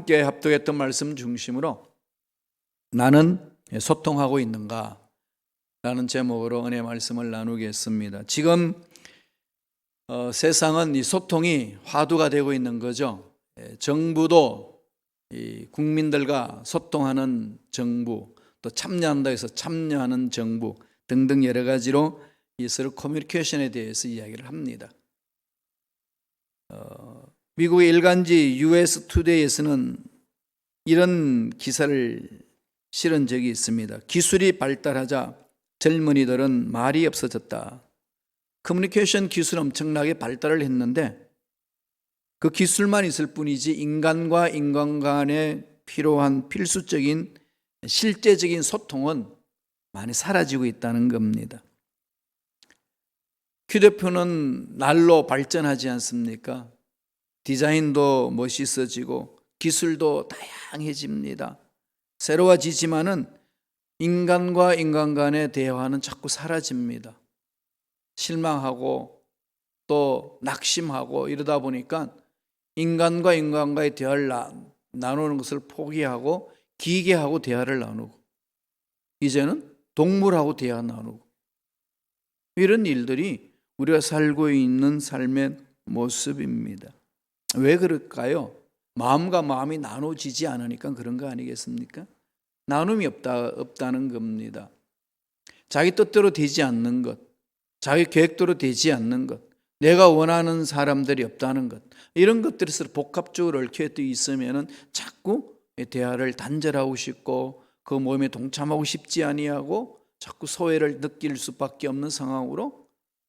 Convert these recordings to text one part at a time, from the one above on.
함께 합독했던 말씀 중심으로 나는 소통하고 있는가? 라는 제목으로 은혜 말씀을 나누겠습니다. 지금 세상은 이 소통이 화두가 되고 있는 거죠. 정부도 이 국민들과 소통하는 정부, 또 참여한다 해서 참여하는 정부 등등 여러 가지로 이 서로 커뮤니케이션에 대해서 이야기를 합니다. 미국의 일간지 US 투데이에서는 이런 기사를 실은 적이 있습니다. 기술이 발달하자 젊은이들은 말이 없어졌다. 커뮤니케이션 기술은 엄청나게 발달을 했는데 그 기술만 있을 뿐이지 인간과 인간 간에 필요한 필수적인 실제적인 소통은 많이 사라지고 있다는 겁니다. 휴대폰은 날로 발전하지 않습니까? 디자인도 멋있어지고 기술도 다양해집니다. 새로워지지만은 인간과 인간 간의 대화는 자꾸 사라집니다. 실망하고 또 낙심하고 이러다 보니까 인간과 인간과의 대화를 나누는 것을 포기하고 기계하고 대화를 나누고 이제는 동물하고 대화 나누고 이런 일들이 우리가 살고 있는 삶의 모습입니다. 왜 그럴까요? 마음과 마음이 나눠지지 않으니까 그런 거 아니겠습니까? 나눔이 없다는 겁니다. 자기 뜻대로 되지 않는 것, 자기 계획대로 되지 않는 것, 내가 원하는 사람들이 없다는 것, 이런 것들에서 복합적으로 얽혀 있으면 자꾸 대화를 단절하고 싶고 그 모임에 동참하고 싶지 아니하고 자꾸 소외를 느낄 수밖에 없는 상황으로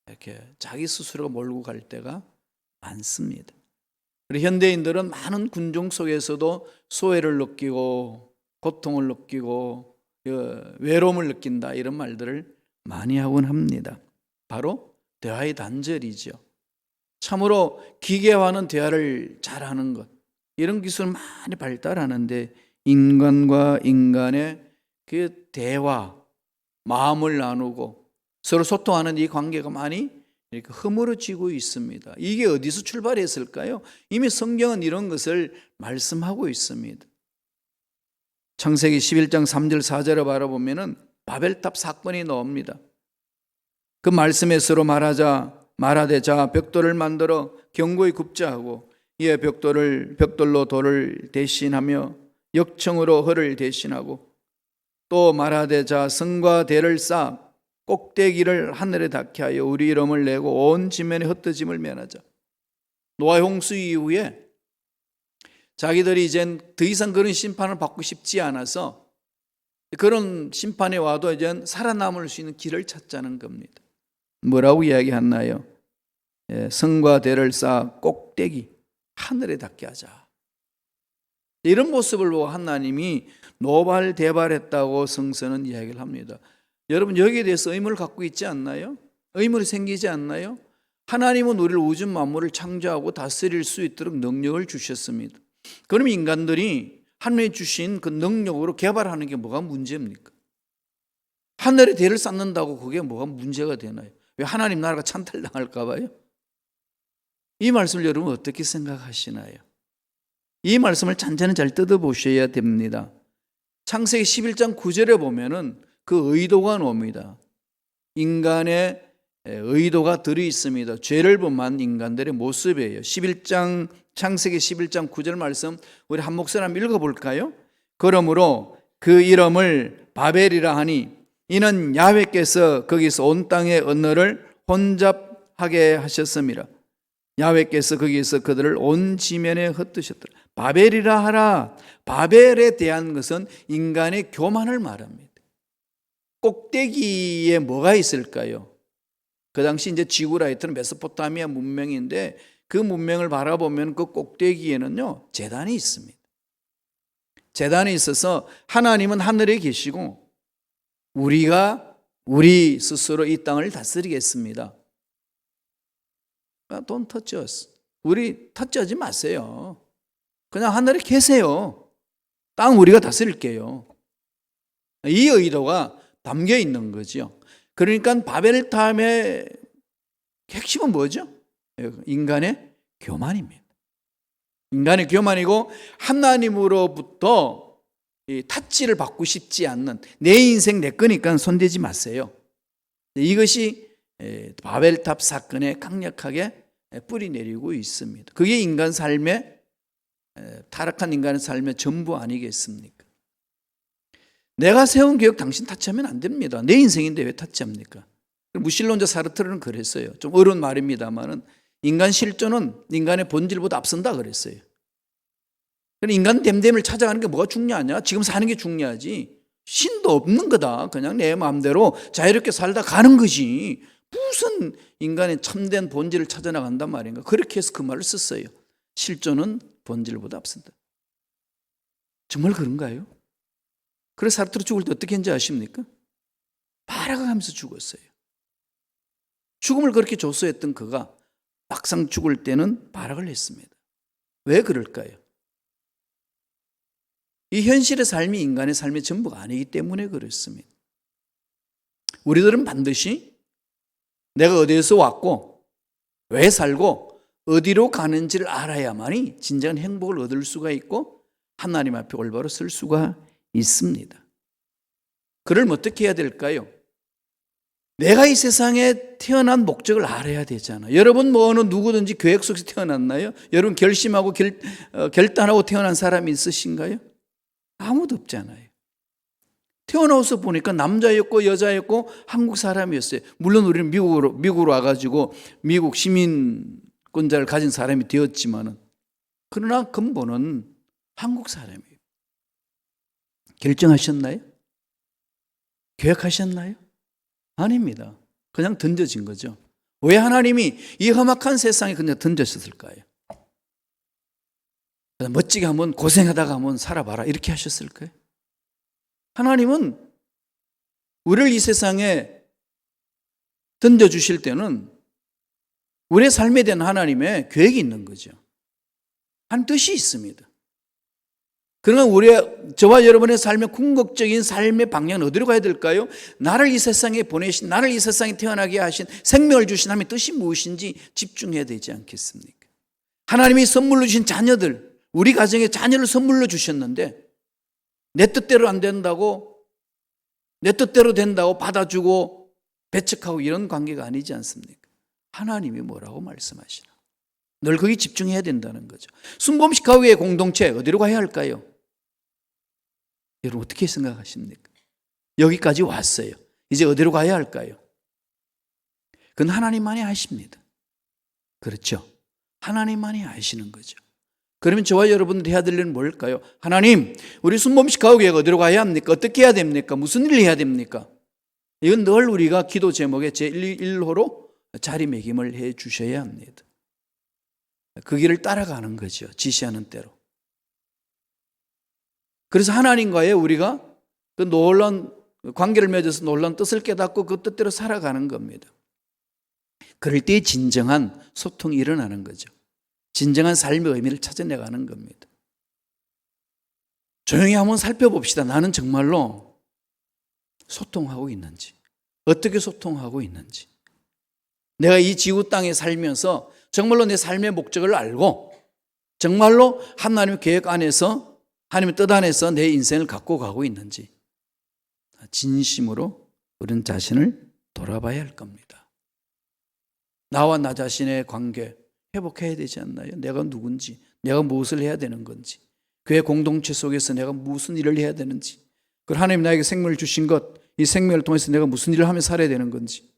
이렇게 자기 스스로가 몰고 갈 때가 많습니다. 우리 현대인들은 많은 군중 속에서도 소외를 느끼고 고통을 느끼고 외로움을 느낀다 이런 말들을 많이 하곤 합니다. 바로 대화의 단절이죠. 참으로 기계화는 대화를 잘하는 것 이런 기술을 많이 발달하는데 인간과 인간의 그 대화, 마음을 나누고 서로 소통하는 이 관계가 많이 이렇게 허물어지고 있습니다. 이게 어디서 출발했을까요? 이미 성경은 이런 것을 말씀하고 있습니다. 창세기 11장 3절 4절을 바라보면 바벨탑 사건이 나옵니다. 그 말씀에 서로 말하되 자 벽돌을 만들어 견고히 굽자 하고 이에 벽돌로 돌을 대신하며 역청으로 흙을 대신하고 또 말하되 자 성과 대를 쌓아 꼭대기를 하늘에 닿게 하여 우리 이름을 내고 온 지면에 흩어짐을 면하자. 노아 홍수 이후에 자기들이 이젠 더 이상 그런 심판을 받고 싶지 않아서 그런 심판이 와도 이젠 살아남을 수 있는 길을 찾자는 겁니다. 뭐라고 이야기했나요? 성과 대를 쌓아 꼭대기 하늘에 닿게 하자. 이런 모습을 보고 하나님이 노발대발했다고 성서는 이야기를 합니다. 여러분 여기에 대해서 의문을 갖고 있지 않나요? 의문이 생기지 않나요? 하나님은 우리를 우주 만물을 창조하고 다스릴 수 있도록 능력을 주셨습니다. 그럼 인간들이 하나님이 주신 그 능력으로 개발하는 게 뭐가 문제입니까? 하늘에 대를 쌓는다고 그게 뭐가 문제가 되나요? 왜 하나님 나라가 찬탈당할까 봐요? 이 말씀을 여러분 어떻게 생각하시나요? 이 말씀을 잔잔히 잘 뜯어보셔야 됩니다. 창세기 11장 9절에 보면은 그 의도가 나옵니다. 인간의 의도가 들어있습니다. 죄를 범한 인간들의 모습이에요. 창세기 11장 9절 말씀 우리 한 목소리 한번 읽어볼까요? 그러므로 그 이름을 바벨이라 하니 이는 야훼께서 거기서 온 땅의 언어를 혼잡하게 하셨습니다. 야훼께서 거기서 그들을 온 지면에 흩으셨더라. 바벨이라 하라. 바벨에 대한 것은 인간의 교만을 말합니다. 꼭대기에 뭐가 있을까요? 그 당시 이제 지구라이트는 메소포타미아 문명인데 그 문명을 바라보면 그 꼭대기에는요 제단이 있습니다. 제단이 있어서 하나님은 하늘에 계시고 우리 스스로 이 땅을 다스리겠습니다. Don't touch us. 우리 터치하지 마세요. 그냥 하늘에 계세요. 땅 우리가 다스릴게요. 이 의도가 담겨 있는 거죠. 그러니까 바벨탑의 핵심은 뭐죠? 인간의 교만입니다. 인간의 교만이고 하나님으로부터 이 타치를 받고 싶지 않는, 내 인생 내 거니까 손대지 마세요. 이것이 바벨탑 사건에 강력하게 뿌리 내리고 있습니다. 그게 인간 삶의, 타락한 인간의 삶의 전부 아니겠습니까? 내가 세운 계획 당신 타치하면 안 됩니다. 내 인생인데 왜 타치합니까? 무신론자 사르트르는 그랬어요. 좀 어려운 말입니다만은 인간 실존은 인간의 본질보다 앞선다 그랬어요. 인간 됨됨을 찾아가는 게 뭐가 중요하냐? 지금 사는 게 중요하지. 신도 없는 거다. 그냥 내 마음대로 자유롭게 살다 가는 거지. 무슨 인간의 참된 본질을 찾아나간단 말인가? 그렇게 해서 그 말을 썼어요. 실존은 본질보다 앞선다. 정말 그런가요? 그래서 사르트르 죽을 때 어떻게 했는지 아십니까? 발악하면서 죽었어요. 죽음을 그렇게 조소했던 그가 막상 죽을 때는 발악을 했습니다. 왜 그럴까요? 이 현실의 삶이 인간의 삶의 전부가 아니기 때문에 그렇습니다. 우리들은 반드시 내가 어디에서 왔고 왜 살고 어디로 가는지를 알아야만이 진정한 행복을 얻을 수가 있고 하나님 앞에 올바로 설 수가 있습니다. 그럼 어떻게 해야 될까요? 내가 이 세상에 태어난 목적을 알아야 되잖아요. 여러분 뭐 어느 누구든지 계획 속에서 태어났나요? 여러분 결심하고 결단하고 태어난 사람이 있으신가요? 아무도 없잖아요. 태어나서 보니까 남자였고 여자였고 한국 사람이었어요. 물론 우리는 미국으로 와가지고 미국 시민권자를 가진 사람이 되었지만은, 그러나 근본은 한국 사람이에요. 결정하셨나요? 계획하셨나요? 아닙니다. 그냥 던져진 거죠. 왜 하나님이 이 험악한 세상에 그냥 던졌을까요? 멋지게 한번 고생하다가 한번 살아봐라 이렇게 하셨을까요? 하나님은 우리를 이 세상에 던져주실 때는 우리의 삶에 대한 하나님의 계획이 있는 거죠. 한 뜻이 있습니다. 그러면 저와 여러분의 삶의 궁극적인 삶의 방향은 어디로 가야 될까요? 나를 이 세상에 보내신, 나를 이 세상에 태어나게 하신, 생명을 주신 하나님의 뜻이 무엇인지 집중해야 되지 않겠습니까? 하나님이 선물로 주신 자녀들, 우리 가정에 자녀를 선물로 주셨는데 내 뜻대로 안 된다고, 내 뜻대로 된다고 받아주고 배척하고 이런 관계가 아니지 않습니까? 하나님이 뭐라고 말씀하시나? 늘 거기 집중해야 된다는 거죠. 순범식 가구의 공동체 어디로 가야 할까요? 여러분 어떻게 생각하십니까? 여기까지 왔어요. 이제 어디로 가야 할까요? 그건 하나님만이 아십니다. 그렇죠? 하나님만이 아시는 거죠. 그러면 저와 여러분들이 해야 될 일은 뭘까요? 하나님, 우리 순범식 가옥에 어디로 가야 합니까? 어떻게 해야 됩니까? 무슨 일을 해야 됩니까? 이건 늘 우리가 기도 제목의 제1호로 자리매김을 해 주셔야 합니다. 그 길을 따라가는 거죠. 지시하는 대로. 그래서 하나님과의 우리가 그 놀라운 관계를 맺어서 놀라운 뜻을 깨닫고 그 뜻대로 살아가는 겁니다. 그럴 때 진정한 소통이 일어나는 거죠. 진정한 삶의 의미를 찾아내가는 겁니다. 조용히 한번 살펴봅시다. 나는 정말로 소통하고 있는지, 어떻게 소통하고 있는지, 내가 이 지구 땅에 살면서 정말로 내 삶의 목적을 알고 정말로 하나님의 계획 안에서, 하나님의 뜻 안에서 내 인생을 갖고 가고 있는지 진심으로 우리는 자신을 돌아봐야 할 겁니다. 나와 나 자신의 관계 회복해야 되지 않나요? 내가 누군지, 내가 무엇을 해야 되는 건지, 교회 공동체 속에서 내가 무슨 일을 해야 되는지, 그리고 하나님 나에게 생명을 주신 것, 이 생명을 통해서 내가 무슨 일을 하며 살아야 되는 건지,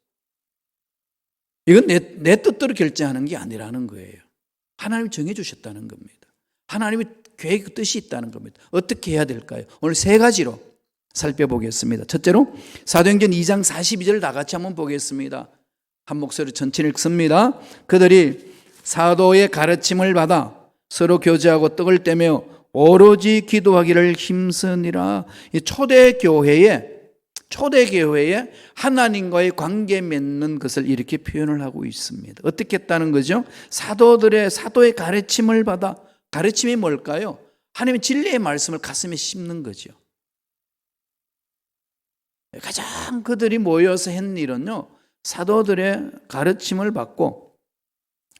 이건 내 뜻대로 결정하는 게 아니라는 거예요. 하나님이 정해주셨다는 겁니다. 하나님의 계획, 뜻이 있다는 겁니다. 어떻게 해야 될까요? 오늘 세 가지로 살펴보겠습니다. 첫째로 사도행전 2장 42절 다 같이 한번 보겠습니다. 한 목소리 전체를 읽습니다. 그들이 사도의 가르침을 받아 서로 교제하고 떡을 떼며 오로지 기도하기를 힘쓰니라. 이 초대교회에 하나님과의 관계 맺는 것을 이렇게 표현을 하고 있습니다. 어떻게 했다는 거죠? 사도의 가르침을 받아. 가르침이 뭘까요? 하나님의 진리의 말씀을 가슴에 심는 거죠. 가장 그들이 모여서 했는 일은요, 사도들의 가르침을 받고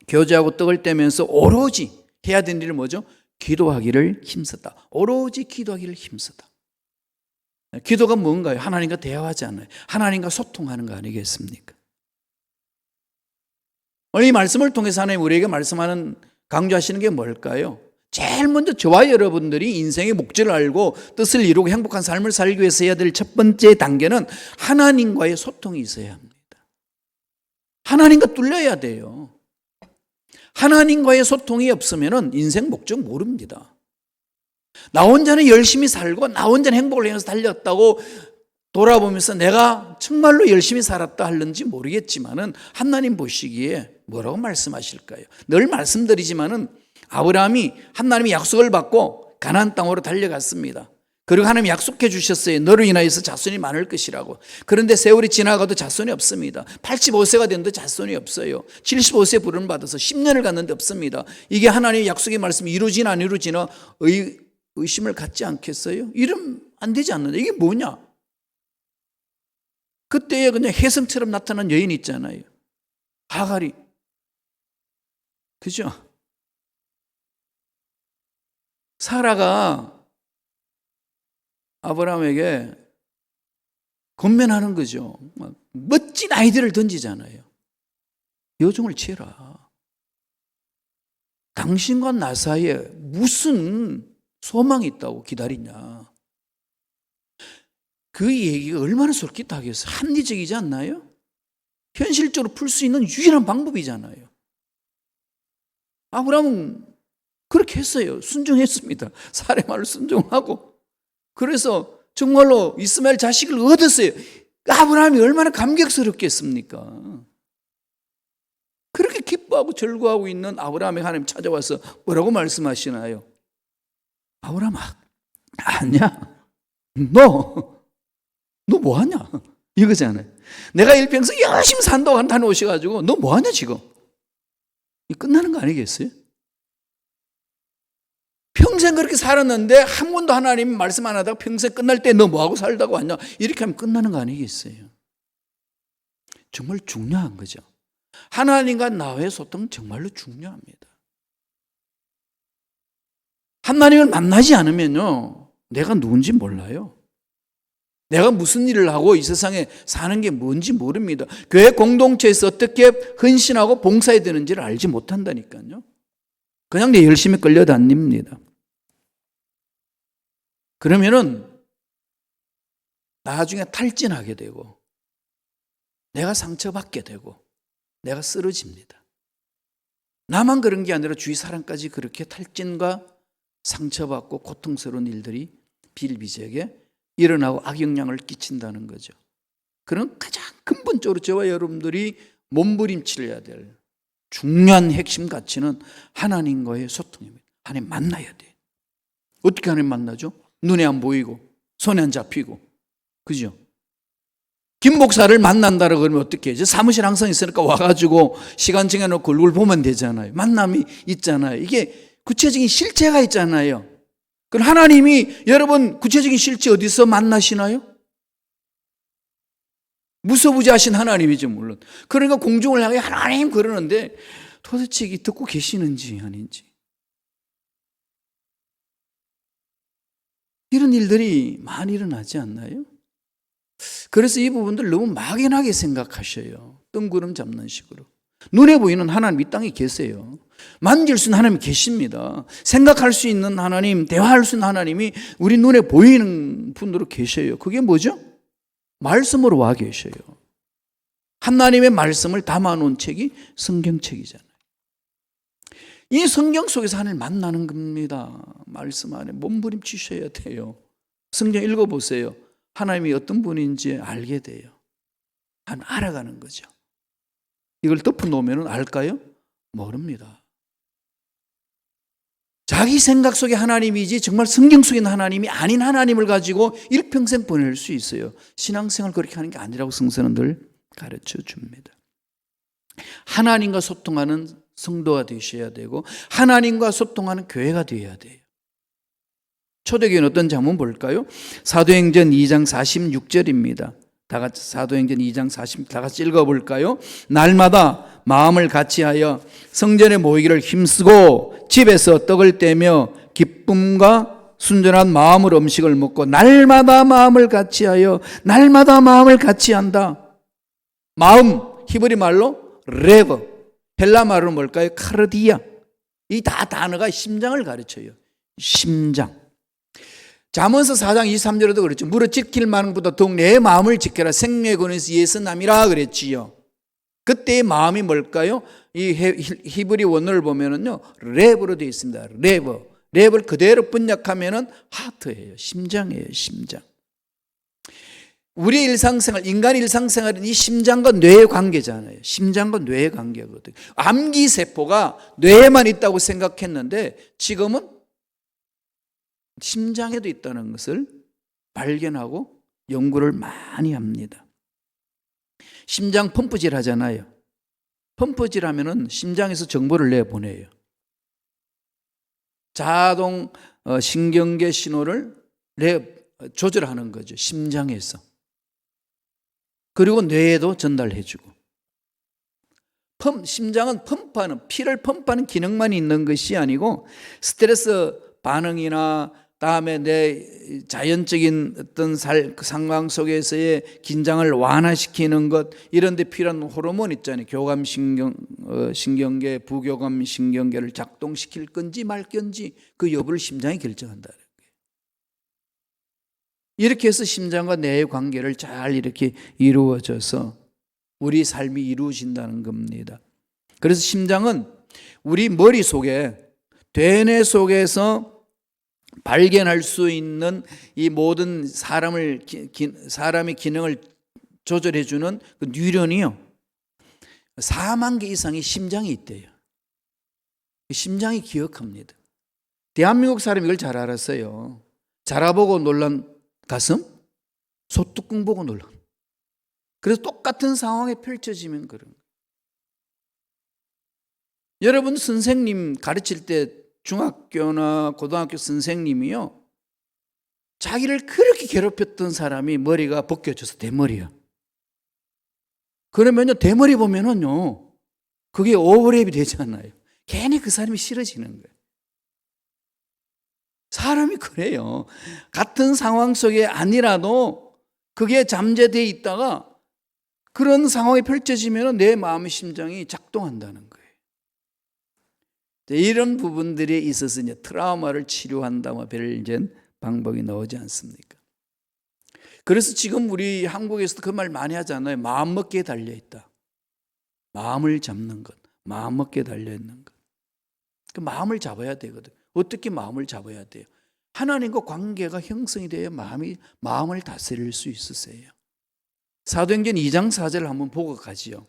교제하고 떡을 떼면서 오로지 해야 되는 일은 뭐죠? 기도하기를 힘썼다. 오로지 기도하기를 힘썼다. 기도가 뭔가요? 하나님과 대화하지 않아요. 하나님과 소통하는 거 아니겠습니까? 오늘 이 말씀을 통해서 하나님 우리에게 말씀하는, 강조하시는 게 뭘까요? 제일 먼저 저와 여러분들이 인생의 목적을 알고 뜻을 이루고 행복한 삶을 살기 위해서 해야 될 첫 번째 단계는 하나님과의 소통이 있어야 합니다. 하나님과 뚫려야 돼요. 하나님과의 소통이 없으면 인생 목적 모릅니다. 나 혼자는 열심히 살고 나 혼자는 행복을 향해서 달렸다고 돌아보면서 내가 정말로 열심히 살았다 하는지 모르겠지만은 하나님 보시기에 뭐라고 말씀하실까요? 늘 말씀드리지만은 아브라함이 하나님의 약속을 받고 가나안 땅으로 달려갔습니다. 그리고 하나님이 약속해 주셨어요. 너로 인하여서 자손이 많을 것이라고. 그런데 세월이 지나가도 자손이 없습니다. 85세가 됐는데 자손이 없어요. 75세 부름을 받아서 10년을 갔는데 없습니다. 이게 하나님의 약속의 말씀이 이루어지나 안 이루어지나 의심을 갖지 않겠어요? 이러면 안 되지 않는데 이게 뭐냐? 그때에 그냥 혜성처럼 나타난 여인 있잖아요. 하갈이. 그죠? 사라가 아브라함에게 권면하는 거죠. 멋진 아이디어를 던지잖아요. 여종을 취해라. 당신과 나 사이에 무슨 소망이 있다고 기다리냐. 그 얘기가 얼마나 솔깃하겠어요. 합리적이지 않나요? 현실적으로 풀 수 있는 유일한 방법이잖아요. 아브라함은 그렇게 했어요. 순종했습니다. 사례 말을 순종하고. 그래서 정말로 이스마엘 자식을 얻었어요. 아브라함이 얼마나 감격스럽겠습니까? 그렇게 기뻐하고 절구하고 있는 아브라함에게 하나님 찾아와서 뭐라고 말씀하시나요? 아브라함아, 아니야. 너 뭐하냐? 이거잖아요. 내가 일평생 열심히 산다고 한다는 오셔가지고 너 뭐하냐 지금? 끝나는 거 아니겠어요? 평생 그렇게 살았는데 한 번도 하나님 말씀 안 하다가 평생 끝날 때 너 뭐하고 살다고 왔냐? 이렇게 하면 끝나는 거 아니겠어요? 정말 중요한 거죠. 하나님과 나와의 소통은 정말로 중요합니다. 하나님을 만나지 않으면요, 내가 누군지 몰라요. 내가 무슨 일을 하고 이 세상에 사는 게 뭔지 모릅니다. 교회 공동체에서 어떻게 헌신하고 봉사해야 되는지를 알지 못한다니까요. 그냥 내 열심히 끌려다닙니다. 그러면은 나중에 탈진하게 되고 내가 상처받게 되고 내가 쓰러집니다. 나만 그런 게 아니라 주위 사람까지 그렇게 탈진과 상처받고 고통스러운 일들이 비일비재하게 일어나고 악영향을 끼친다는 거죠. 그런 가장 근본적으로 저와 여러분들이 몸부림쳐야 될 중요한 핵심 가치는 하나님과의 소통입니다. 하나님 만나야 돼. 어떻게 하나님 만나죠? 눈에 안 보이고 손에 안 잡히고, 그죠? 김 목사를 만난다라 그러면 어떻게 해야죠? 사무실 항상 있으니까 와가지고 시간 정해놓고 얼굴 보면 되잖아요. 만남이 있잖아요. 이게 구체적인 실체가 있잖아요. 그럼 하나님이 여러분 구체적인 실체 어디서 만나시나요? 무소부지하신 하나님이죠, 물론. 그러니까 공중을 향해 하나님 그러는데 도대체 이게 듣고 계시는지 아닌지. 이런 일들이 많이 일어나지 않나요? 그래서 이 부분들 너무 막연하게 생각하셔요. 뜬구름 잡는 식으로. 눈에 보이는 하나님 이 땅에 계세요. 만질 수 있는 하나님이 계십니다. 생각할 수 있는 하나님, 대화할 수 있는 하나님이 우리 눈에 보이는 분으로 계셔요. 그게 뭐죠? 말씀으로 와 계셔요. 하나님의 말씀을 담아놓은 책이 성경책이잖아요. 이 성경 속에서 하나님을 만나는 겁니다. 말씀 안에 몸부림치셔야 돼요. 성경 읽어보세요. 하나님이 어떤 분인지 알게 돼요. 알아가는 거죠. 이걸 덮어놓으면 알까요? 모릅니다. 자기 생각 속의 하나님이지 정말 성경 속에 있는 하나님이 아닌 하나님을 가지고 일평생 보낼 수 있어요. 신앙생활 그렇게 하는 게 아니라고 성서는 늘 가르쳐 줍니다. 하나님과 소통하는 성도가 되셔야 되고 하나님과 소통하는 교회가 되어야 돼요. 초대교회는 어떤 장면 볼까요? 사도행전 2장 46절입니다. 다 같이 사도행전 2장 40, 다 같이 읽어볼까요? 날마다 마음을 같이하여 성전에 모이기를 힘쓰고 집에서 떡을 떼며 기쁨과 순전한 마음으로 음식을 먹고 날마다 마음을 같이하여 날마다 마음을 같이한다. 마음 히브리 말로 레버, 헬라 말로 뭘까요? 카르디아. 이 다 단어가 심장을 가르쳐요. 심장. 잠언서 4장 23절에도 그랬죠. 무릇 지킬 만큼보다 더욱 내 마음을 지켜라. 생명의 근원에서 예선함이라 그랬지요. 그때의 마음이 뭘까요? 이 히브리 원어를 보면은요, 레버로 되어 있습니다. 레버. 랩을 그대로 번역하면은 하트예요. 심장이에요. 심장. 우리 일상생활, 인간 일상생활은 이 심장과 뇌의 관계잖아요. 심장과 뇌의 관계거든요. 암기세포가 뇌에만 있다고 생각했는데 지금은 심장에도 있다는 것을 발견하고 연구를 많이 합니다. 심장 펌프질 하잖아요. 펌프질 하면은 심장에서 정보를 내보내요. 자동 신경계 신호를 조절하는 거죠. 심장에서. 그리고 뇌에도 전달해주고. 심장은 피를 펌프하는 기능만 있는 것이 아니고 스트레스 반응이나 다음에 내 자연적인 어떤 상황 속에서의 긴장을 완화시키는 것, 이런 데 필요한 호르몬 있잖아요. 신경계, 부교감 신경계를 작동시킬 건지 말 건지 그 여부를 심장이 결정한다. 이렇게 해서 심장과 뇌의 관계를 잘 이렇게 이루어져서 우리 삶이 이루어진다는 겁니다. 그래서 심장은 우리 머릿속에, 대뇌 속에서 발견할 수 있는 이 모든 사람의 기능을 조절해주는 그 뉴런이요, 4만 개 이상의 심장이 있대요. 심장이 기억합니다. 대한민국 사람이 이걸 잘 알았어요. 자라보고 놀란 가슴, 소뚜껑 보고 놀란. 그래서 똑같은 상황에 펼쳐지면 그런 거예요. 여러분 선생님 가르칠 때 중학교나 고등학교 선생님이요, 자기를 그렇게 괴롭혔던 사람이 머리가 벗겨져서 대머리야. 그러면요, 대머리 보면은요, 그게 오버랩이 되잖아요. 괜히 그 사람이 싫어지는 거예요. 사람이 그래요. 같은 상황 속에 아니라도 그게 잠재되어 있다가 그런 상황이 펼쳐지면 내 마음의 심장이 작동한다는 거예요. 이런 부분들에 있어서 이제 트라우마를 치료한다고 별 방법이 나오지 않습니까? 그래서 지금 우리 한국에서도 그 말 많이 하잖아요. 마음먹기에 달려있다. 마음을 잡는 것, 마음먹기에 달려있는 것. 그 마음을 잡아야 되거든. 어떻게 마음을 잡아야 돼요? 하나님과 관계가 형성이 돼야 마음을 다스릴 수 있으세요. 사도행전 2장 4절을 한번 보고 가지요.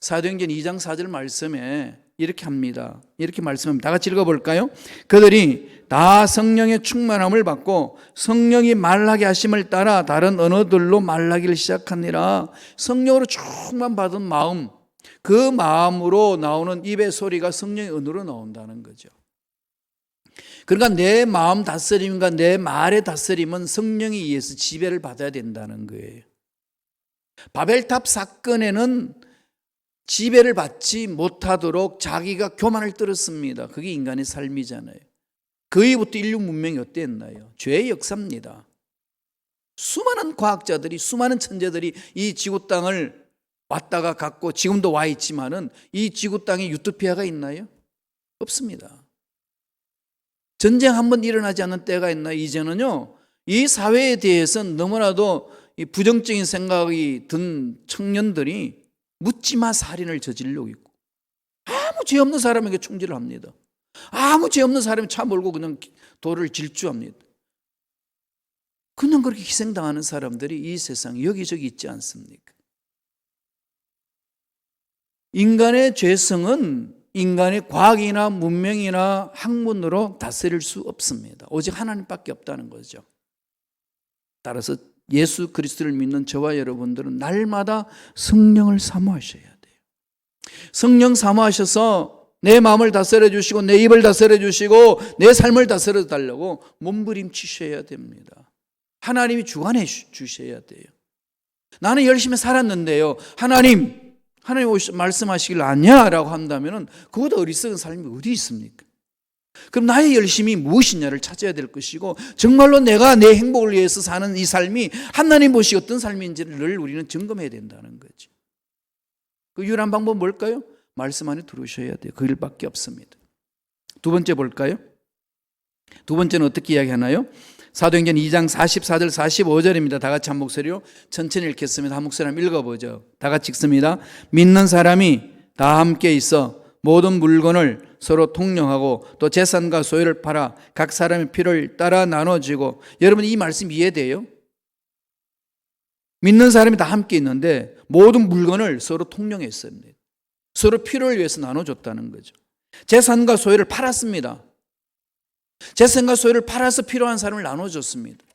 사도행전 2장 4절 말씀에 이렇게 합니다. 이렇게 말씀합니다. 다 같이 읽어볼까요? 그들이 다 성령의 충만함을 받고 성령이 말하게 하심을 따라 다른 언어들로 말하기를 시작하니라. 성령으로 충만받은 마음, 그 마음으로 나오는 입의 소리가 성령의 언어로 나온다는 거죠. 그러니까 내 마음 다스림과 내 말의 다스림은 성령에 의해서 지배를 받아야 된다는 거예요. 바벨탑 사건에는 지배를 받지 못하도록 자기가 교만을 떨었습니다. 그게 인간의 삶이잖아요. 그 이후부터 인류 문명이 어땠나요? 죄의 역사입니다. 수많은 과학자들이, 수많은 천재들이 이 지구 땅을 왔다가 갔고 지금도 와 있지만은 이 지구 땅에 유토피아가 있나요? 없습니다. 전쟁 한번 일어나지 않는 때가 있나요? 이제는요, 이 사회에 대해서는 너무나도 이 부정적인 생각이 든 청년들이 묻지마 살인을 저지르고 있고, 아무 죄 없는 사람에게 총질을 합니다. 아무 죄 없는 사람이 차 몰고 그냥 도를 질주합니다. 그냥 그렇게 희생당하는 사람들이 이 세상에 여기저기 있지 않습니까? 인간의 죄성은 인간의 과학이나 문명이나 학문으로 다스릴 수 없습니다. 오직 하나님밖에 없다는 거죠. 따라서 예수 그리스도를 믿는 저와 여러분들은 날마다 성령을 사모하셔야 돼요. 성령 사모하셔서 내 마음을 다스려 주시고 내 입을 다스려 주시고 내 삶을 다스려 달라고 몸부림치셔야 됩니다. 하나님이 주관해 주셔야 돼요. 나는 열심히 살았는데요, 하나님 하나님 말씀하시길 아니야라고 한다면 그보다 어리석은 삶이 어디 있습니까? 그럼 나의 열심이 무엇이냐를 찾아야 될 것이고, 정말로 내가 내 행복을 위해서 사는 이 삶이 하나님 보시 어떤 삶인지를 우리는 점검해야 된다는 거죠. 그 유일한 방법은 뭘까요? 말씀 안에 들어오셔야 돼요. 그 일밖에 없습니다. 두 번째 볼까요? 두 번째는 어떻게 이야기하나요? 사도행전 2장 44절 45절입니다. 다 같이 한 목소리로 천천히 읽겠습니다. 한 목소리 한번 읽어보죠. 다 같이 읽습니다. 믿는 사람이 다 함께 있어 모든 물건을 서로 통용하고 또 재산과 소유를 팔아 각 사람의 필요를 따라 나눠주고. 여러분, 이 말씀 이해돼요? 믿는 사람이 다 함께 있는데 모든 물건을 서로 통용했어요. 서로 필요를 위해서 나눠줬다는 거죠. 재산과 소유를 팔았습니다. 재산과 소유를 팔아서 필요한 사람을 나눠줬습니다.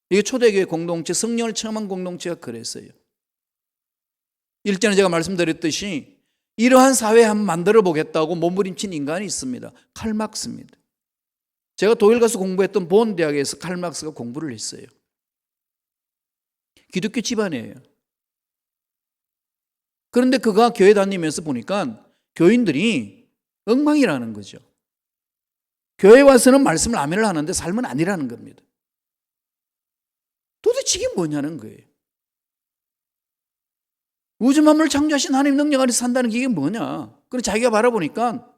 이게 초대교회 공동체, 성령을 체험한 공동체가 그랬어요. 일전에 제가 말씀드렸듯이 이러한 사회 한번 만들어 보겠다고 몸부림친 인간이 있습니다. 칼 막스입니다. 제가 독일 가서 공부했던 본 대학에서 칼 막스가 공부를 했어요. 기독교 집안이에요. 그런데 그가 교회 다니면서 보니까 교인들이 엉망이라는 거죠. 교회 와서는 말씀을 아멘을 하는데 삶은 아니라는 겁니다. 도대체 이게 뭐냐는 거예요. 우주 만물을 창조하신 하나님 능력 아래서 산다는 게 이게 뭐냐. 그래서 자기가 바라보니까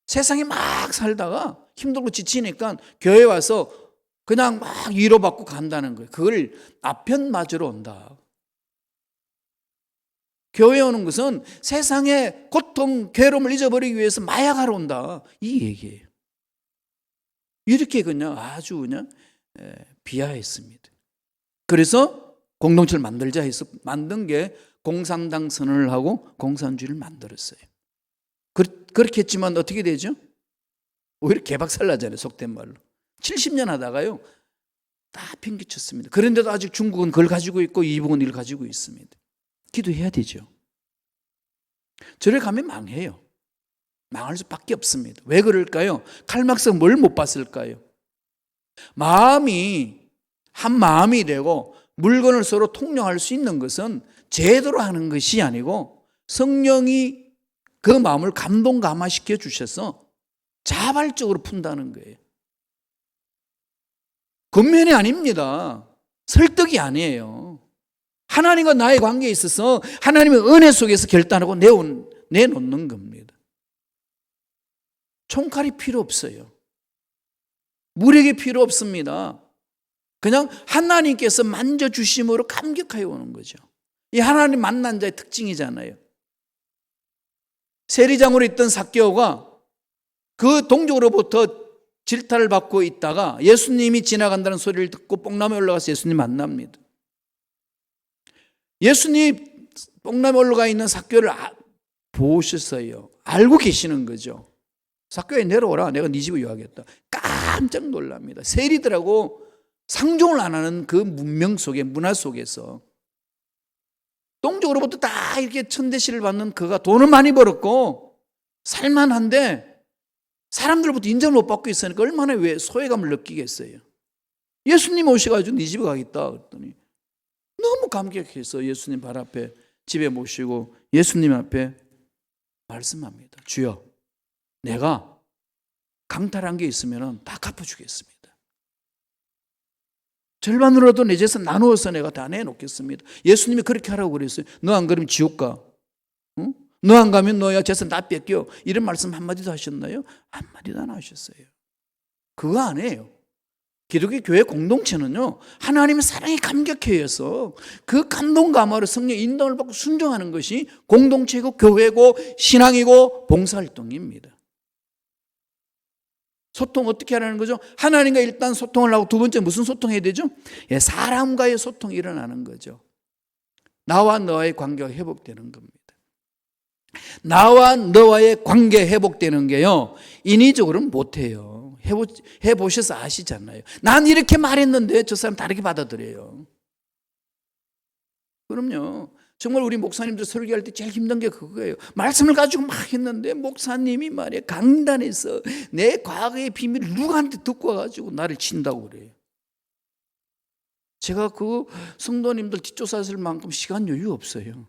세상에 막 살다가 힘들고 지치니까 교회 와서 그냥 막 위로받고 간다는 거예요. 그걸 아편 맞으러 온다. 교회에 오는 것은 세상의 고통, 괴로움을 잊어버리기 위해서 마약하러 온다. 이 얘기예요. 이렇게 그냥 아주 그냥 비하했습니다. 그래서 공동체를 만들자 해서 만든 게 공산당 선언을 하고 공산주의를 만들었어요. 그렇게 했지만 어떻게 되죠? 오히려 개박살 나잖아요. 속된 말로. 70년 하다가요 다 팽개쳤습니다. 그런데도 아직 중국은 그걸 가지고 있고 이북은 이걸 가지고 있습니다. 기도해야 되죠. 저를 가면 망해요. 망할 수밖에 없습니다. 왜 그럴까요? 칼막스가 뭘 못 봤을까요? 마음이 한 마음이 되고 물건을 서로 통용할 수 있는 것은 제대로 하는 것이 아니고 성령이 그 마음을 감동 감화시켜 주셔서 자발적으로 푼다는 거예요. 겉면이 아닙니다. 설득이 아니에요. 하나님과 나의 관계에 있어서 하나님의 은혜 속에서 결단하고 내놓는 겁니다. 총칼이 필요 없어요. 무력이 필요 없습니다. 그냥 하나님께서 만져주심으로 감격하여 오는 거죠. 이 하나님 만난 자의 특징이잖아요. 세리장으로 있던 삭개오가 그 동족으로부터 질타를 받고 있다가 예수님이 지나간다는 소리를 듣고 뽕나무에 올라가서 예수님 만납니다. 예수님 뽕나무에 올라가 있는 삭개오를 보셨어요. 알고 계시는 거죠. 삭개오에 내려오라, 내가 네 집을 유하겠다. 깜짝 놀랍니다. 세리들하고 상종을 안 하는 그 문명 속에, 문화 속에서 동족으로부터 다 이렇게 천대시를 받는 그가 돈을 많이 벌었고 살만한데 사람들로부터 인정을 못 받고 있으니까 얼마나 왜 소외감을 느끼겠어요. 예수님 오셔가지고 네 집에 가겠다 그랬더니 너무 감격해서 예수님 발 앞에 집에 모시고 예수님 앞에 말씀합니다. 주여, 내가 강탈한 게 있으면 다 갚아주겠습니다. 절반으로도 내 재산 나누어서 내가 다 내놓겠습니다. 예수님이 그렇게 하라고 그랬어요. 너 안 그러면 지옥 가. 응? 너 안 가면 너야 재산 다 뺏겨. 이런 말씀 한마디도 하셨나요? 한마디도 안 하셨어요. 그거 아니에요. 기독교 교회 공동체는요, 하나님의 사랑에 감격해서 그 감동 감화로 성령의 인도를 받고 순종하는 것이 공동체고 교회고 신앙이고 봉사활동입니다. 소통 어떻게 하라는 거죠? 하나님과 일단 소통을 하고 두 번째 무슨 소통해야 되죠? 사람과의 소통이 일어나는 거죠. 나와 너와의 관계가 회복되는 겁니다. 나와 너와의 관계 회복되는 게요, 인위적으로는 못해요. 해보셔서 아시잖아요. 난 이렇게 말했는데 저 사람 다르게 받아들여요. 그럼요. 정말 우리 목사님들 설교할 때 제일 힘든 게 그거예요. 말씀을 가지고 막 했는데 목사님이 말이에요, 강단에서 내 과거의 비밀을 누구한테 듣고 와가지고 나를 친다고 그래요. 제가 그 성도님들 뒷조사할 만큼 시간 여유 없어요.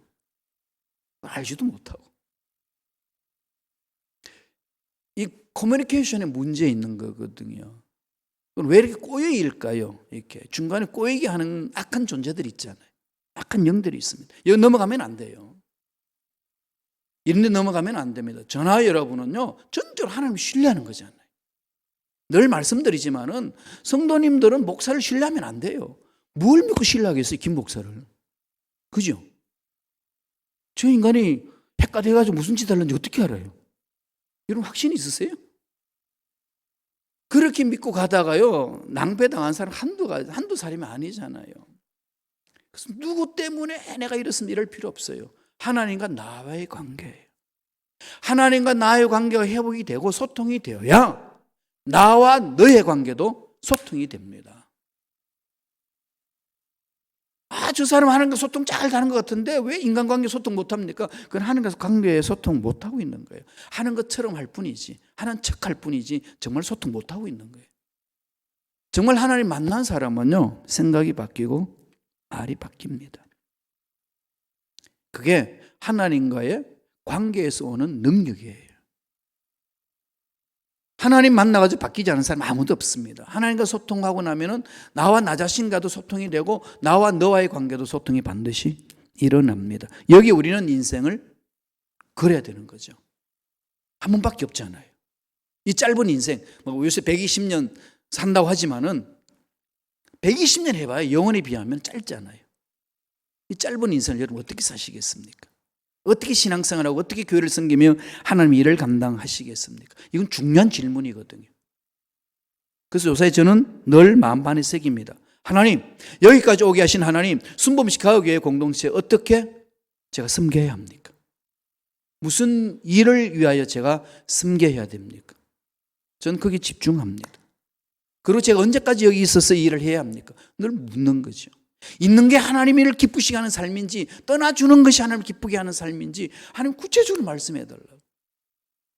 알지도 못하고. 이 커뮤니케이션에 문제 있는 거거든요. 왜 이렇게 꼬여일까요? 이렇게 중간에 꼬이게 하는 악한 존재들이 있잖아요. 악한 영들이 있습니다. 여기 넘어가면 안 돼요. 이런 데 넘어가면 안 됩니다. 저나 여러분은요, 전적으로 하나님을 신뢰하는 거잖아요. 늘 말씀드리지만은 성도님들은 목사를 신뢰하면 안 돼요. 뭘 믿고 신뢰하겠어요, 김 목사를? 그죠? 저 인간이 핵가 돼가지고 무슨 짓 하는지 어떻게 알아요? 여러분 확신이 있으세요? 그렇게 믿고 가다가요, 낭패당한 사람 한두 사람이 아니잖아요. 그래서 누구 때문에 내가 이렇습니다 이럴 필요 없어요. 하나님과 나와의 관계예요. 하나님과 나의 관계가 회복이 되고 소통이 되어야 나와 너의 관계도 소통이 됩니다. 저 사람 하나님과 소통 잘 하는 것 같은데 왜 인간관계 소통 못합니까? 그건 하나님과 관계에 소통 못하고 있는 거예요. 하는 것처럼 할 뿐이지, 하는 척할 뿐이지 정말 소통 못하고 있는 거예요. 정말 하나님 만난 사람은요, 생각이 바뀌고 말이 바뀝니다. 그게 하나님과의 관계에서 오는 능력이에요. 하나님 만나가지고 바뀌지 않은 사람 아무도 없습니다. 하나님과 소통하고 나면은 나와 나 자신과도 소통이 되고 나와 너와의 관계도 소통이 반드시 일어납니다. 여기 우리는 인생을 그려야 되는 거죠. 한 번밖에 없잖아요. 이 짧은 인생, 요새 120년 산다고 하지만은 120년 해봐야 영원에 비하면 짧잖아요. 이 짧은 인생을 여러분 어떻게 사시겠습니까? 어떻게 신앙생활하고 어떻게 교회를 섬기며 하나님의 일을 감당하시겠습니까? 이건 중요한 질문이거든요. 그래서 요새 저는 늘 마음판에 새깁니다. 하나님, 여기까지 오게 하신 하나님, 순범식 가옥교회 공동체 어떻게 제가 섬겨야 합니까? 무슨 일을 위하여 제가 섬겨야 됩니까? 저는 거기에 집중합니다. 그리고 제가 언제까지 여기 있어서 이 일을 해야 합니까? 늘 묻는 거죠. 있는 게 하나님을 기쁘시게 하는 삶인지 떠나주는 것이 하나님을 기쁘게 하는 삶인지 하나님 구체적으로 말씀해 달라고.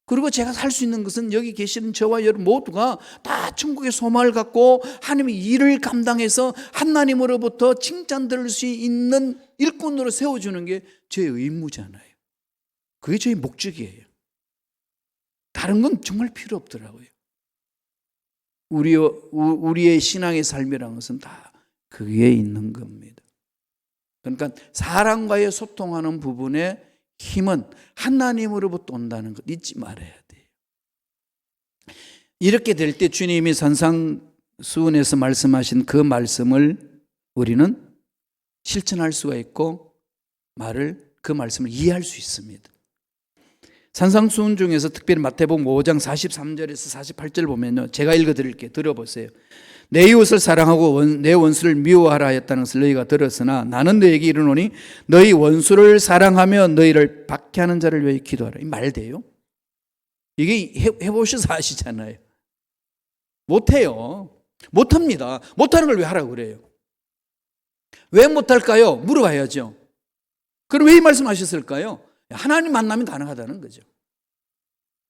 그리고 제가 살 수 있는 것은 여기 계시는 저와 여러분 모두가 다 천국의 소망을 갖고 하나님의 일을 감당해서 하나님으로부터 칭찬 들을 수 있는 일꾼으로 세워주는 게 제 의무잖아요. 그게 저희 목적이에요. 다른 건 정말 필요 없더라고요. 우리의 신앙의 삶이라는 것은 다 그게 있는 겁니다. 그러니까 사람과의 소통하는 부분에 힘은 하나님으로부터 온다는 것 잊지 말아야 돼요. 이렇게 될 때 주님이 산상수훈에서 말씀하신 그 말씀을 우리는 실천할 수가 있고 그 말씀을 이해할 수 있습니다. 산상수훈 중에서 특별히 마태복음 5장 43절에서 48절 보면요, 제가 읽어드릴게요. 들어보세요. 내 이웃을 사랑하고 내 원수를 미워하라 했다는 것을 너희가 들었으나 나는 너희에게 이르노니 너희 원수를 사랑하며 너희를 박해하는 자를 위해 기도하라. 이 말돼요? 이게 해보셔서 아시잖아요. 못해요. 못합니다. 못하는 걸 왜 하라고 그래요? 왜 못할까요? 물어봐야죠. 그럼 왜 이 말씀하셨을까요? 하나님 만나면 가능하다는 거죠.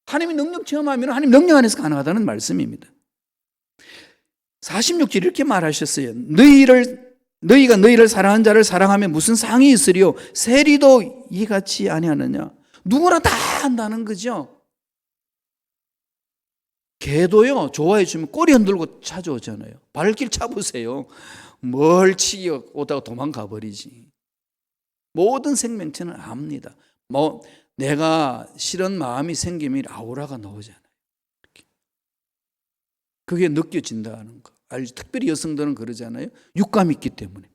하나님의 능력 체험하면 하나님 능력 안에서 가능하다는 말씀입니다. 46절 이렇게 말하셨어요. 너희가 너희를 사랑하는 자를 사랑하면 무슨 상이 있으리요? 세리도 이같이 아니하느냐? 누구나 다 한다는 거죠. 개도요, 좋아해 주면 꼬리 흔들고 찾아오잖아요. 발길 차보세요. 멀찍이 오다가 도망가 버리지. 모든 생명체는 압니다. 내가 싫은 마음이 생기면 아우라가 나오잖아요. 그게 느껴진다는 거. 특별히 여성들은 그러잖아요. 육감이 있기 때문에.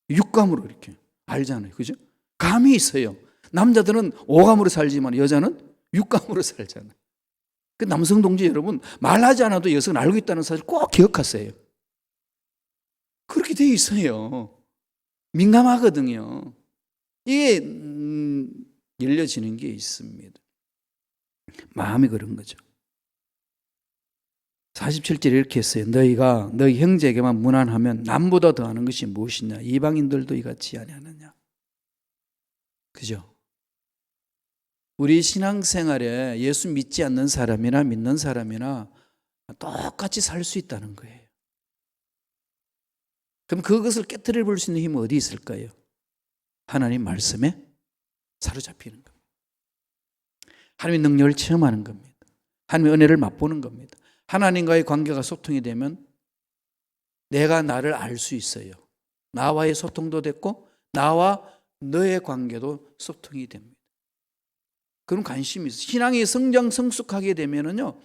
육감으로 이렇게 알잖아요. 그죠? 감이 있어요. 남자들은 오감으로 살지만 여자는 육감으로 살잖아요. 그 남성 동지 여러분, 말하지 않아도 여성은 알고 있다는 사실 꼭 기억하세요. 그렇게 돼 있어요. 민감하거든요. 이게 열려지는 게 있습니다. 마음이 그런 거죠. 47절에 이렇게 했어요. 너희가 너희 형제에게만 무난하면 남보다 더하는 것이 무엇이냐? 이방인들도 이같이 아니하느냐? 그죠? 우리 신앙생활에 예수 믿지 않는 사람이나 믿는 사람이나 똑같이 살 수 있다는 거예요. 그럼 그것을 깨트려 볼 수 있는 힘은 어디 있을까요? 하나님 말씀에 사로잡히는 겁니다. 하나님의 능력을 체험하는 겁니다. 하나님의 은혜를 맛보는 겁니다. 하나님과의 관계가 소통이 되면 내가 나를 알 수 있어요. 나와의 소통도 됐고 나와 너의 관계도 소통이 됩니다. 그런 관심이 있어요. 신앙이 성장 성숙하게 되면은요,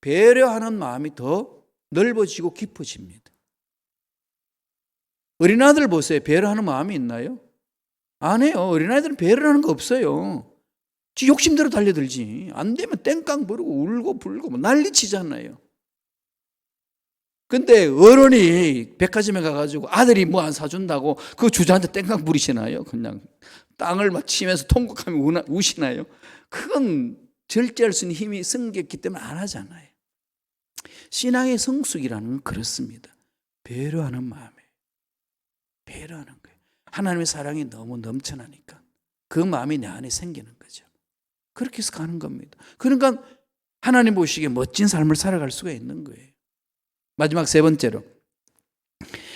배려하는 마음이 더 넓어지고 깊어집니다. 어린아이들 보세요. 배려하는 마음이 있나요? 안 해요. 어린아이들은 배려하는 거 없어요. 지 욕심대로 달려들지. 안 되면 땡깡 부르고 울고 불고 난리치잖아요. 근데 어른이 백화점에 가가지고 아들이 뭐 안 사준다고 그 주자한테 땡깡 부리시나요? 그냥 땅을 막 치면서 통곡하며 우시나요? 그건 절제할 수 있는 힘이 생겼기 때문에 안 하잖아요. 신앙의 성숙이라는 건 그렇습니다. 배려하는 마음이에요. 배려하는 거예요. 하나님의 사랑이 너무 넘쳐나니까 그 마음이 내 안에 생기는 거죠. 그렇게 해서 가는 겁니다. 그러니까 하나님 보시기에 멋진 삶을 살아갈 수가 있는 거예요. 마지막 세 번째로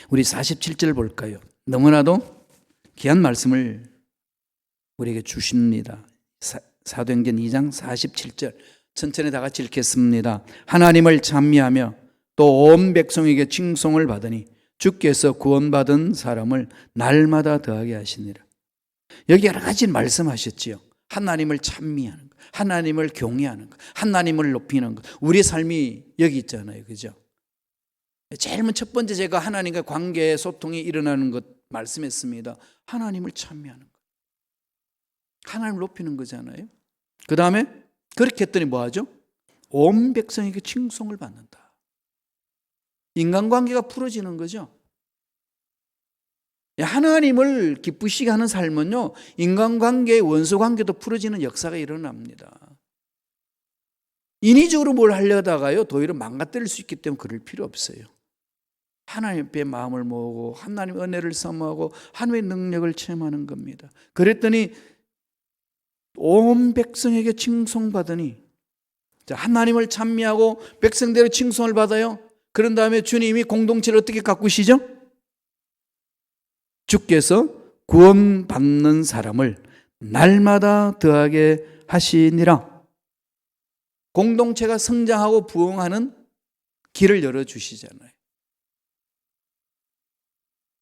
우리 47절 볼까요? 너무나도 귀한 말씀을 우리에게 주십니다. 사도행전 2장 47절 천천히 다 같이 읽겠습니다. 하나님을 찬미하며 또 온 백성에게 칭송을 받으니 주께서 구원받은 사람을 날마다 더하게 하시니라. 여기 여러 가지 말씀하셨지요. 하나님을 찬미하는 것, 하나님을 경외하는 것, 하나님을 높이는 것. 우리의 삶이 여기 있잖아요. 그죠? 제일 먼저 첫 번째 제가 하나님과 관계의 소통이 일어나는 것 말씀했습니다. 하나님을 찬미하는 것. 하나님을 높이는 거잖아요. 그 다음에 그렇게 했더니 뭐 하죠? 온 백성에게 칭송을 받는다. 인간관계가 풀어지는 거죠. 하나님을 기쁘시게 하는 삶은요, 인간관계의 원수관계도 풀어지는 역사가 일어납니다. 인위적으로 뭘 하려다가요, 도리어 망가뜨릴 수 있기 때문에 그럴 필요 없어요. 하나님 앞에 마음을 모으고 하나님의 은혜를 사모하고 하나님의 능력을 체험하는 겁니다. 그랬더니 온 백성에게 칭송받으니, 하나님을 찬미하고 백성대로 칭송을 받아요. 그런 다음에 주님이 공동체를 어떻게 가꾸시죠? 주께서 구원받는 사람을 날마다 더하게 하시니라. 공동체가 성장하고 부흥하는 길을 열어주시잖아요.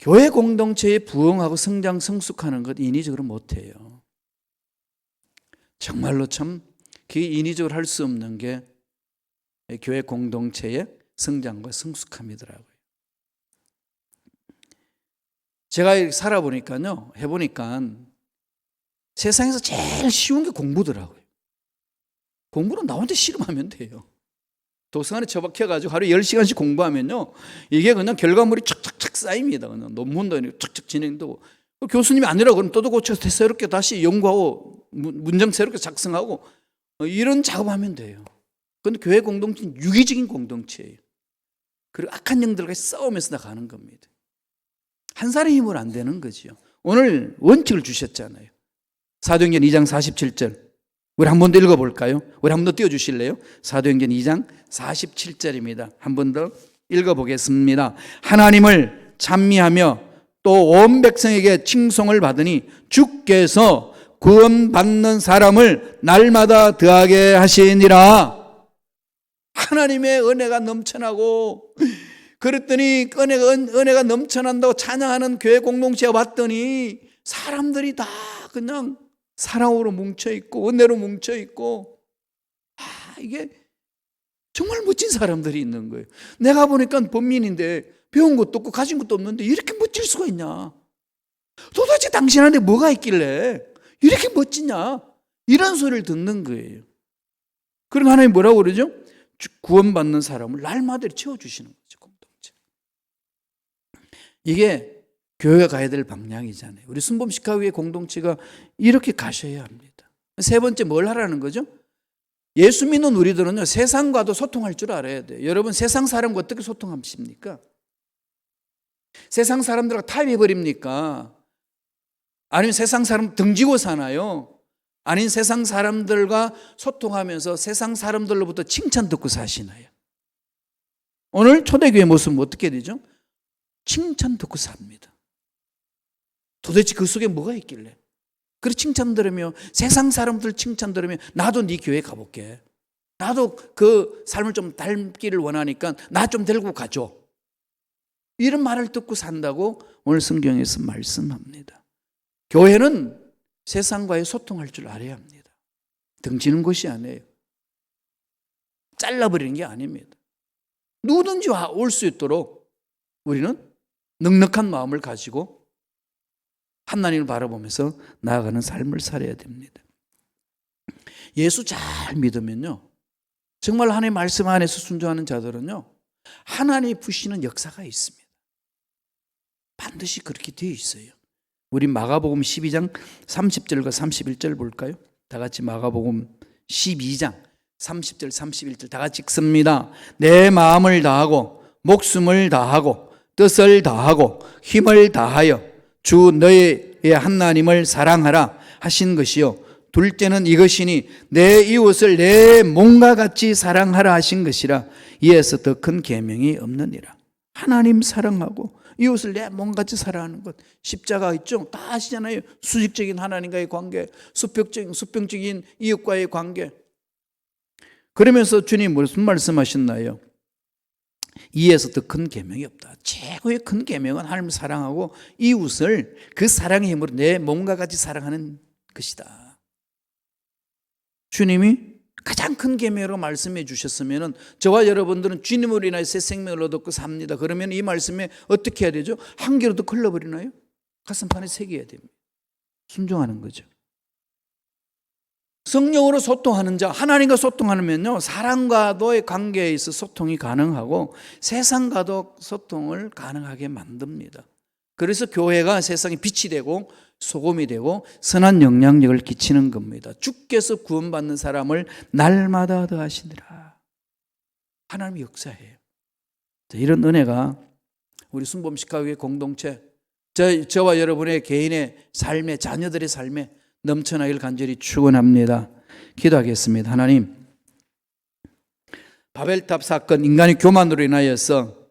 교회 공동체에 부흥하고 성장 성숙하는 것 인위적으로 못해요. 정말로 참 그게 인위적으로 할 수 없는 게 교회 공동체의 성장과 성숙함이더라고요. 제가 살아보니까요, 해보니까 세상에서 제일 쉬운 게 공부더라고요. 공부는 나 혼자 씨름하면 돼요. 도서관에 처박혀가지고 하루에 10시간씩 공부하면요, 이게 그냥 결과물이 착착착 쌓입니다. 그냥 논문도 착착 진행되고, 교수님이 아니라고 그러면 또도 고쳐서 새롭게 다시 연구하고 문장 새롭게 작성하고 이런 작업하면 돼요. 그런데 교회 공동체는 유기적인 공동체예요. 그리고 악한 영들과 싸우면서 나가는 겁니다. 한 사람의 힘으로 안 되는 거죠. 오늘 원칙을 주셨잖아요. 사도행전 2장 47절. 우리 한 번 더 읽어볼까요? 우리 한 번 더 띄워주실래요? 사도행전 2장 47절입니다. 한 번 더 읽어보겠습니다. 하나님을 찬미하며 또 온 백성에게 칭송을 받으니 주께서 구원받는 사람을 날마다 더하게 하시니라. 하나님의 은혜가 넘쳐나고, 그랬더니 은혜가 넘쳐난다고 찬양하는 교회 공동체에 왔더니 사람들이 다 그냥 사랑으로 뭉쳐있고 은혜로 뭉쳐있고, 이게 정말 멋진 사람들이 있는 거예요. 내가 보니까 범민인데 배운 것도 없고 가진 것도 없는데 이렇게 멋질 수가 있냐? 도대체 당신 안에 뭐가 있길래 이렇게 멋지냐? 이런 소리를 듣는 거예요. 그럼 하나님 뭐라고 그러죠? 구원받는 사람을 날마다 채워주시는 거죠, 공동체. 이게 교회가 가야 될 방향이잖아요. 우리 순범식화교회 공동체가 이렇게 가셔야 합니다. 세 번째 뭘 하라는 거죠? 예수 믿는 우리들은요, 세상과도 소통할 줄 알아야 돼요. 여러분, 세상 사람과 어떻게 소통하십니까? 세상 사람들과 타협해버립니까? 아니면 세상 사람 등지고 사나요? 아닌 세상 사람들과 소통하면서 세상 사람들로부터 칭찬 듣고 사시나요? 오늘 초대교회 모습은 어떻게 되죠? 칭찬 듣고 삽니다. 도대체 그 속에 뭐가 있길래? 그리고 칭찬 들으며 세상 사람들 칭찬 들으며 나도 네 교회 가볼게. 나도 그 삶을 좀 닮기를 원하니까 나 좀 데리고 가줘. 이런 말을 듣고 산다고 오늘 성경에서 말씀합니다. 교회는 세상과의 소통할 줄 알아야 합니다. 등지는 것이 아니에요. 잘라버리는 게 아닙니다. 누구든지 올 수 있도록 우리는 넉넉한 마음을 가지고 하나님을 바라보면서 나아가는 삶을 살아야 됩니다. 예수 잘 믿으면요, 정말 하나님의 말씀 안에서 순종하는 자들은요, 하나님이 부시는 역사가 있습니다. 반드시 그렇게 되어 있어요. 우리 마가복음 12장 30절과 31절 볼까요? 다 같이 마가복음 12장 30절 31절 다 같이 읽습니다. 내 마음을 다하고 목숨을 다하고 뜻을 다하고 힘을 다하여 주 너의 하나님을 사랑하라 하신 것이요, 둘째는 이것이니 내 이웃을 내 몸과 같이 사랑하라 하신 것이라. 이에서 더 큰 계명이 없느니라. 하나님 사랑하고 이웃을 내 몸같이 사랑하는 것, 십자가 있죠? 다 아시잖아요. 수직적인 하나님과의 관계, 수평적인 이웃과의 관계. 그러면서 주님 무슨 말씀하셨나요? 이에서 더 큰 계명이 없다. 최고의 큰 계명은 하나님을 사랑하고 이웃을 그 사랑의 힘으로 내 몸과 같이 사랑하는 것이다. 주님이 가장 큰 계명으로 말씀해 주셨으면 저와 여러분들은 주님으로 인하여 새 생명을 얻고 삽니다. 그러면 이 말씀에 어떻게 해야 되죠? 한 개로도 걸러버리나요? 가슴판에 새겨야 됩니다. 순종하는 거죠. 성령으로 소통하는 자, 하나님과 소통하면요, 사람과도의 관계에 있어 소통이 가능하고 세상과도 소통을 가능하게 만듭니다. 그래서 교회가 세상에 빛이 되고 소금이 되고 선한 영향력을 끼치는 겁니다. 주께서 구원받는 사람을 날마다 더하시니라. 하나님의 역사예요. 이런 은혜가 우리 순범시카교회 공동체, 저와 여러분의 개인의 삶에, 자녀들의 삶에 넘쳐나길 간절히 축원합니다. 기도하겠습니다. 하나님, 바벨탑 사건, 인간의 교만으로 인하여서